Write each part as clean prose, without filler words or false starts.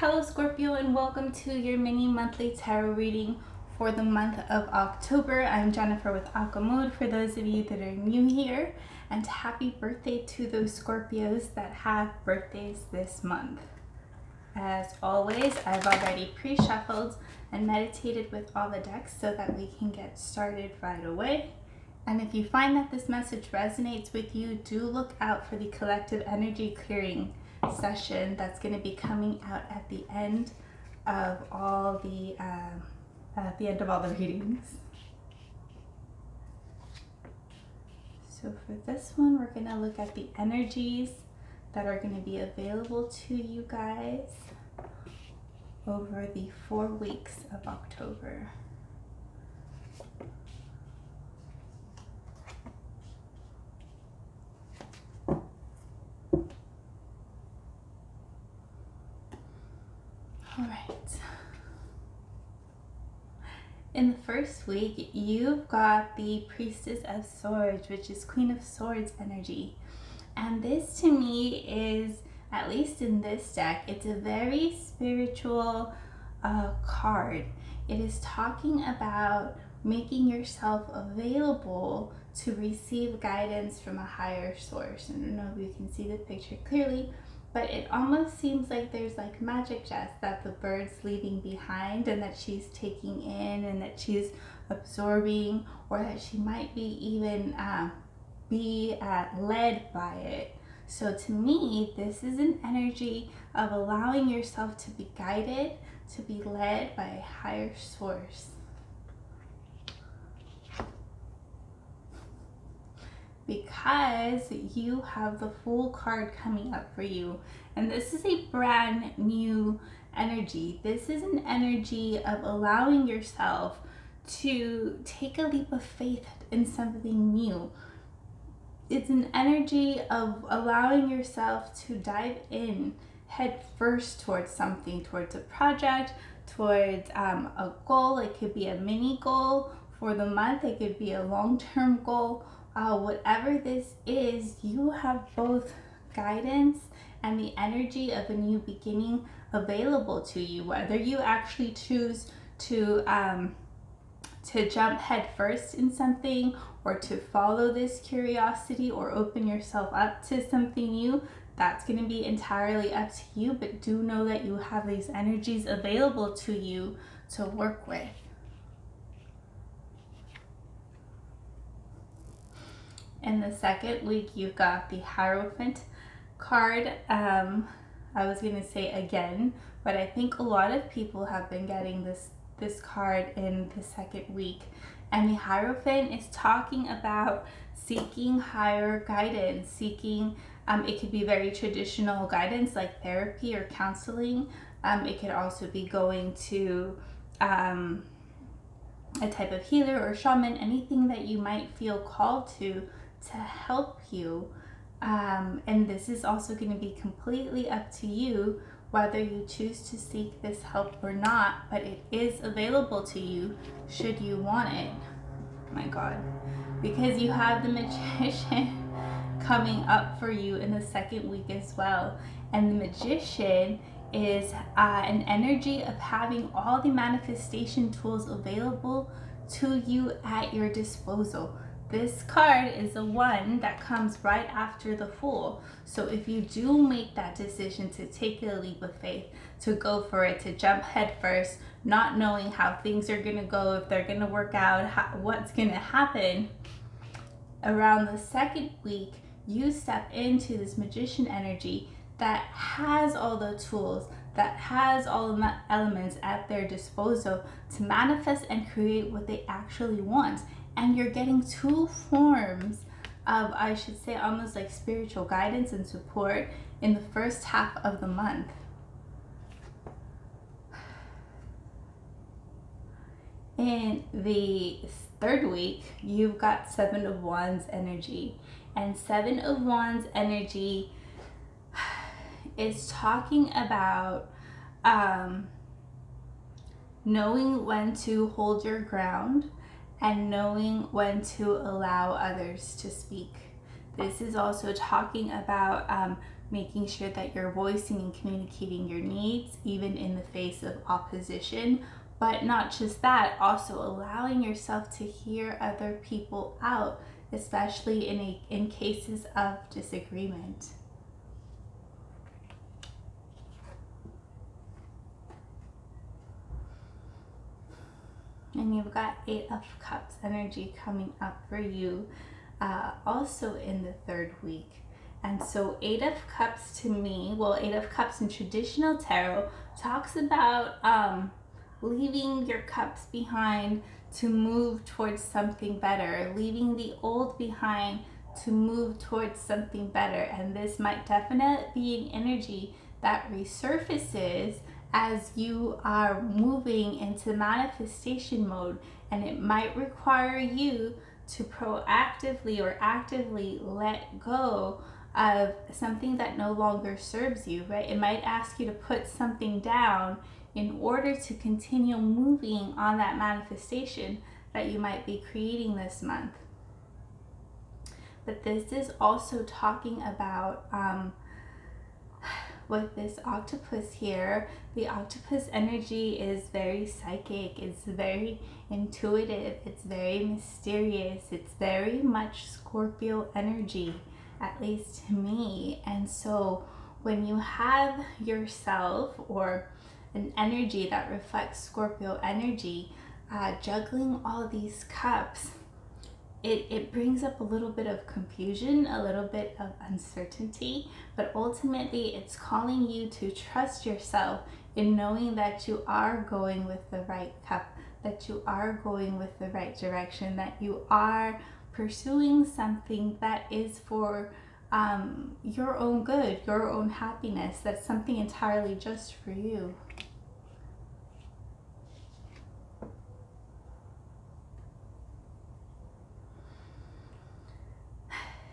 Hello Scorpio, and welcome to your mini monthly tarot reading for the month of October. I'm Jennifer with October for those of you that are new here, and happy birthday to those Scorpios that have birthdays this month. As always, I've already pre-shuffled and meditated with all the decks so that we can get started right away. And if you find that this message resonates with you, do look out for the collective energy clearing session that's going to be coming out at the end of all the readings. So for this one, we're going to look at the energies that are going to be available to you guys over the 4 weeks of October. All right. In the first week, you've got the Priestess of Swords, which is Queen of Swords energy. And this to me is, at least in this deck, it's a very spiritual card. It is talking about making yourself available to receive guidance from a higher source. I don't know if you can see the picture clearly, but it almost seems like there's like magic dust that the bird's leaving behind and that she's taking in and that she's absorbing, or that she might be even led by it. So to me, this is an energy of allowing yourself to be guided, to be led by a higher source. Because you have the Fool card coming up for you, and this is a brand new energy. This is an energy of allowing yourself to take a leap of faith in something new. It's an energy of allowing yourself to dive in head first towards something, towards a project, towards a goal. It could be a mini goal for the month, it could be a long-term goal. Whatever this is, you have both guidance and the energy of a new beginning available to you. Whether you actually choose to jump head first in something, or to follow this curiosity, or open yourself up to something new, that's going to be entirely up to you. But do know that you have these energies available to you to work with. In the second week, you've got the Hierophant card. I was going to say again, but I think a lot of people have been getting this card in the second week. And the Hierophant is talking about seeking higher guidance, seeking, it could be very traditional guidance like therapy or counseling. It could also be going to a type of healer or shaman, anything that you might feel called to help you. And this is also going to be completely up to you whether you choose to seek this help or not, but it is available to you should you want it. Oh my God. Because you have the Magician coming up for you in the second week as well. And the Magician is an energy of having all the manifestation tools available to you at your disposal. This card is the one that comes right after the Fool. So if you do make that decision to take a leap of faith, to go for it, to jump head first, not knowing how things are going to go, if they're going to work out, what's going to happen, around the second week, you step into this Magician energy that has all the tools, that has all the elements at their disposal to manifest and create what they actually want. And you're getting two forms of, I should say, almost like spiritual guidance and support in the first half of the month. In the third week, you've got Seven of Wands energy. And Seven of Wands energy is talking about knowing when to hold your ground and knowing when to allow others to speak. This is also talking about making sure that you're voicing and communicating your needs, even in the face of opposition. But not just that, also allowing yourself to hear other people out, especially in cases of disagreement. And you've got Eight of Cups energy coming up for you, also in the third week. And so Eight of Cups to me, well, Eight of Cups in traditional tarot talks about leaving your cups behind to move towards something better, leaving the old behind to move towards something better. And this might definitely be an energy that resurfaces as you are moving into manifestation mode, and it might require you to proactively or actively let go of something that no longer serves you, right? It might ask you to put something down in order to continue moving on that manifestation that you might be creating this month. But this is also talking about with this octopus here, the octopus energy is very psychic, it's very intuitive, it's very mysterious, it's very much Scorpio energy, at least to me. And so when you have yourself or an energy that reflects Scorpio energy, juggling all these cups, it brings up a little bit of confusion, a little bit of uncertainty, but ultimately it's calling you to trust yourself in knowing that you are going with the right cup, that you are going with the right direction, that you are pursuing something that is for your own good, your own happiness, that's something entirely just for you.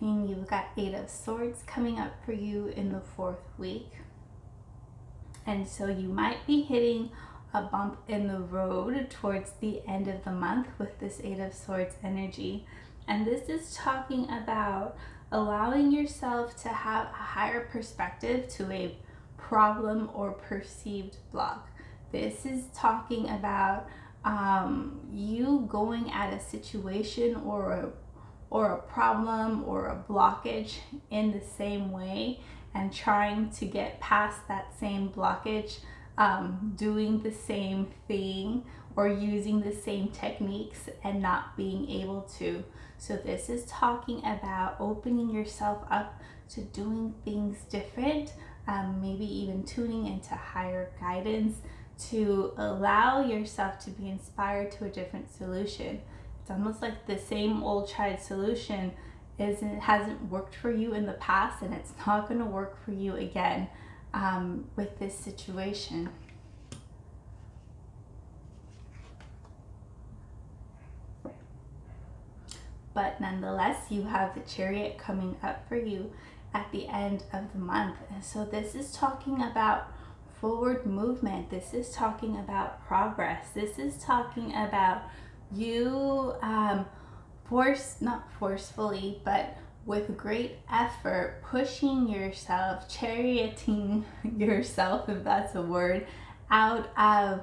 And you've got Eight of Swords coming up for you in the fourth week. And so you might be hitting a bump in the road towards the end of the month with this Eight of Swords energy. And this is talking about allowing yourself to have a higher perspective to a problem or perceived block. This is talking about you going at a situation or a problem or a blockage in the same way and trying to get past that same blockage, doing the same thing or using the same techniques and not being able to. So this is talking about opening yourself up to doing things different, maybe even tuning into higher guidance to allow yourself to be inspired to a different solution. It's almost like the same old tried solution hasn't worked for you in the past, and it's not going to work for you again with this situation. But nonetheless, you have the Chariot coming up for you at the end of the month. And so this is talking about forward movement. This is talking about progress. This is talking about you not forcefully, but with great effort, pushing yourself, charioting yourself, if that's a word, out of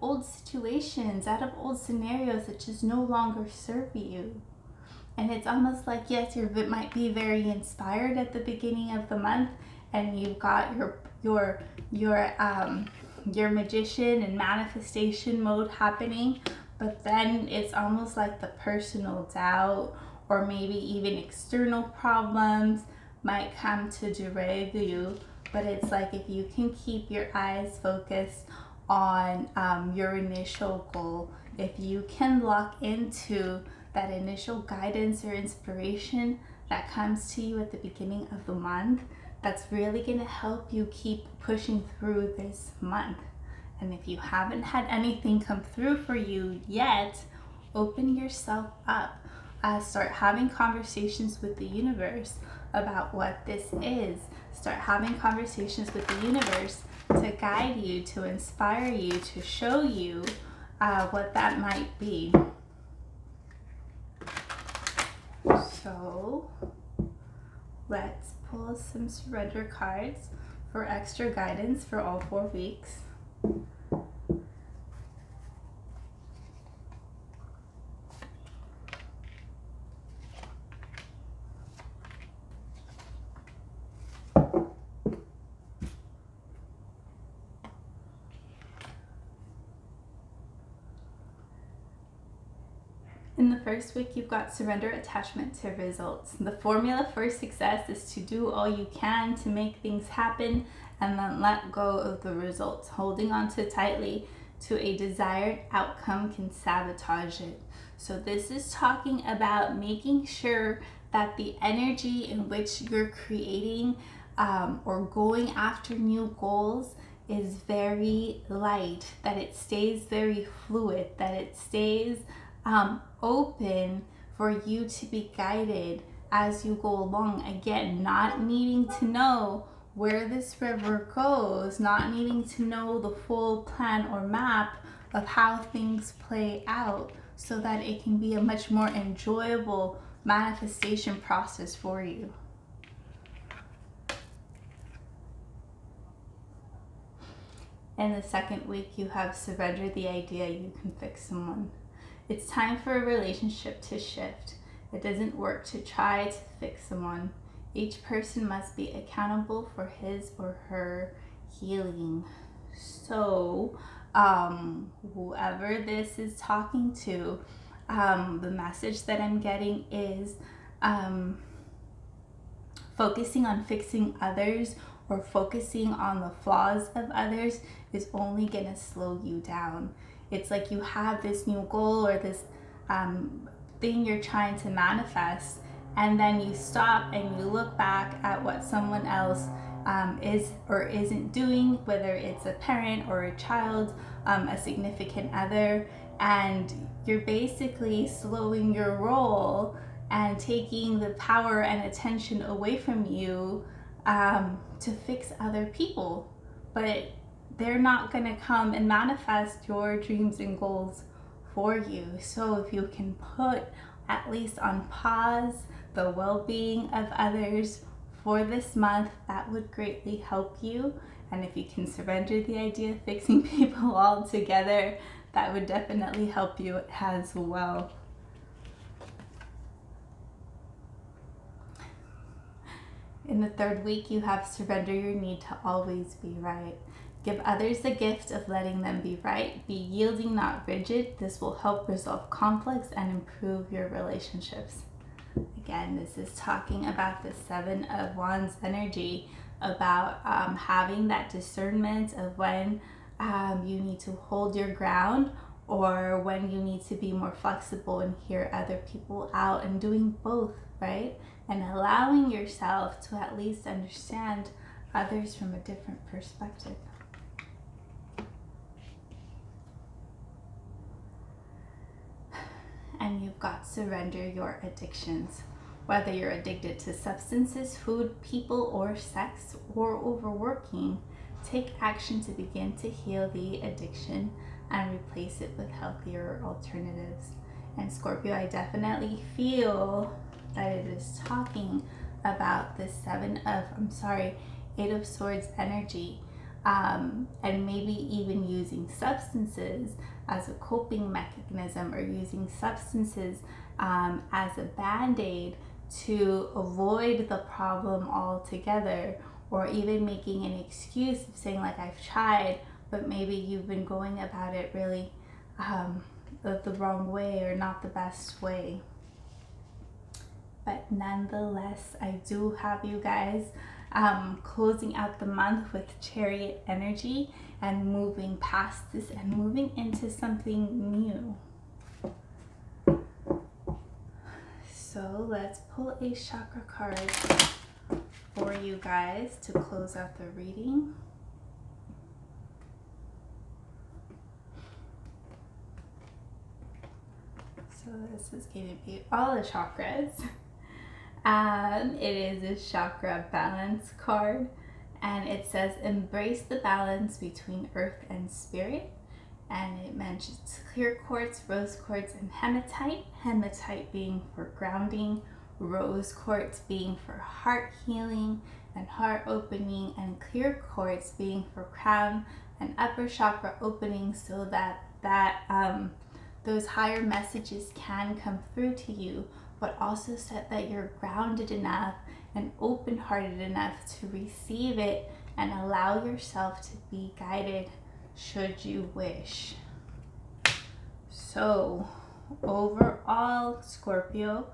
old situations, out of old scenarios that just no longer serve you. And it's almost like, yes, you might be very inspired at the beginning of the month, and you've got your magician and manifestation mode happening. But then it's almost like the personal doubt or maybe even external problems might come to derail you. But it's like if you can keep your eyes focused on your initial goal, if you can lock into that initial guidance or inspiration that comes to you at the beginning of the month, that's really going to help you keep pushing through this month. And if you haven't had anything come through for you yet, open yourself up. Start having conversations with the universe about what this is. Start having conversations with the universe to guide you, to inspire you, to show you what that might be. So let's pull some surrender cards for extra guidance for all 4 weeks. In the first week, you've got surrender, attachment to results. The formula for success is to do all you can to make things happen and then let go of the results. Holding on too tightly to a desired outcome can sabotage it. So this is talking about making sure that the energy in which you're creating or going after new goals is very light, that it stays very fluid, that it stays open for you to be guided as you go along. Again, not needing to know where this river goes, not needing to know the full plan or map of how things play out, so that it can be a much more enjoyable manifestation process for you. In the second week, you have surrender the idea you can fix someone. It's time for a relationship to shift. It doesn't work to try to fix someone. Each person must be accountable for his or her healing. So, whoever this is talking to, the message that I'm getting is focusing on fixing others or focusing on the flaws of others is only gonna slow you down. It's like you have this new goal or this thing you're trying to manifest, and then you stop and you look back at what someone else is or isn't doing, whether it's a parent or a child, a significant other, and you're basically slowing your roll and taking the power and attention away from you to fix other people. But they're not going to come and manifest your dreams and goals for you. So if you can put at least on pause the well-being of others for this month, that would greatly help you. And if you can surrender the idea of fixing people altogether, that would definitely help you as well. In the third week, you have surrender your need to always be right. Give others the gift of letting them be right. Be yielding, not rigid. This will help resolve conflicts and improve your relationships. Again, this is talking about the 7 of Wands energy, about having that discernment of when you need to hold your ground or when you need to be more flexible and hear other people out, and doing both, right? And allowing yourself to at least understand others from a different perspective. And you've got surrender your addictions. Whether you're addicted to substances, food, people, or sex, or overworking, take action to begin to heal the addiction and replace it with healthier alternatives. And Scorpio, I definitely feel that it is talking about the 8 of Swords energy, and maybe even using substances as a coping mechanism, or using substances as a band-aid to avoid the problem altogether, or even making an excuse of saying, like, I've tried, but maybe you've been going about it really the wrong way or not the best way. But nonetheless, I do have you guys closing out the month with Chariot energy and moving past this and moving into something new. So let's pull a chakra card for you guys to close out the reading. So this is going to be all the chakras. It is a chakra balance card, and it says embrace the balance between earth and spirit, and it mentions clear quartz, rose quartz, and hematite. Hematite being for grounding, rose quartz being for heart healing and heart opening, and clear quartz being for crown and upper chakra opening, so that those higher messages can come through to you, but also so that you're grounded enough and open-hearted enough to receive it and allow yourself to be guided should you wish. So overall, Scorpio,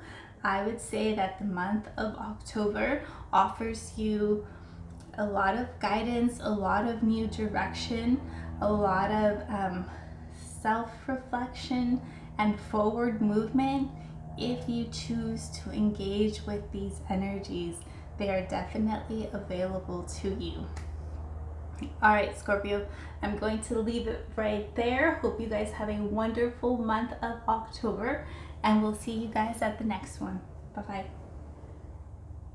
I would say that the month of October offers you a lot of guidance, a lot of new direction, a lot of self-reflection and forward movement. If you choose to engage with these energies, they are definitely available to you. All right, Scorpio, I'm going to leave it right there. Hope you guys have a wonderful month of October, and we'll see you guys at the next one. Bye-bye.